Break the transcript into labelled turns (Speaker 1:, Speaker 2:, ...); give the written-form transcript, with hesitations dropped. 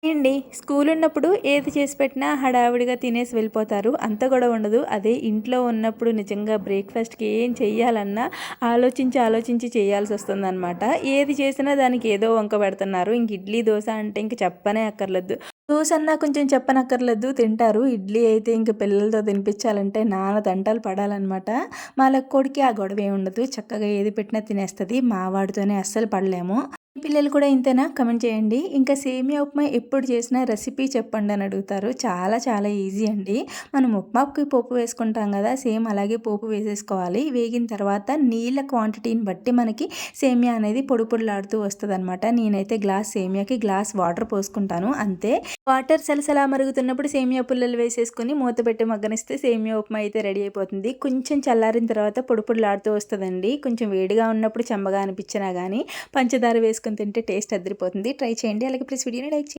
Speaker 1: అండి స్కూల్ ఉన్నప్పుడు ఏది చేసి పెట్టినా హడావిడిగా తినేసి వెళ్ళిపోతారు. అంత గొడవ ఉండదు. అదే ఇంట్లో ఉన్నప్పుడు నిజంగా బ్రేక్‌ఫాస్ట్‌కి ఏం చెయ్యాలన్నా ఆలోచించి చేయాల్సొస్తుందనమాట. ఏది చేసినా దానికి ఏదో వంక పెడుతున్నారు. ఇంక ఇడ్లీ, దోస అంటే ఇంక చెప్పనే అక్కర్లేదు. దోస అన్నా కొంచెం చెప్పనక్కర్లేదు తింటారు. ఇడ్లీ అయితే ఇంక పిల్లలతో తినిపించాలంటే నానా తంటాలు పడాలనమాట. మా లక్కోడికి ఆ గొడవేం ఉండదు. చక్కగా ఏది పెట్టినా తినేస్తది. మా వాడితోనే అస్సలు పడలేము. మీ పిల్లలు కూడా ఇంతేనా? కామెంట్ చేయండి. ఇంకా సేమియా ఉప్మా ఎప్పుడు చేసినా రెసిపీ చెప్పండి అని అడుగుతారు. చాలా ఈజీ అండి. మనం ఉప్మాకి పోపు వేసుకుంటాం కదా! సేమ్ అలాగే పోపు వేసేసుకోవాలి. వేగిన తర్వాత నీళ్ళ క్వాంటిటీని బట్టి మనకి సేమియా అనేది పొడి పొడిలాడుతూ వస్తదనమాట. నేనైతే గ్లాస్ సేమియాకి గ్లాస్ వాటర్ పోసుకుంటాను అంతే. వాటర్ సలసలా మరుగుతున్నప్పుడు సేమియా పుల్లలు వేసేసుకొని మూత పెట్టి మగ్గనిస్తే సేమియా ఉప్మా అయితే రెడీ అయిపోతుంది. కొంచెం చల్లారిన తర్వాత పొడి పొడిలాడుతూ వస్తదండి. కొంచెం వేడిగా ఉన్నప్పుడు చెమ్మగా అనిపించినా గానీ పంచదార వేసుకొని తింటే టేస్ట్ అదిరిపోతుంది. ట్రై చేయండి. అలాగే ప్లీజ్ వీడియోని లైక్ చేయండి.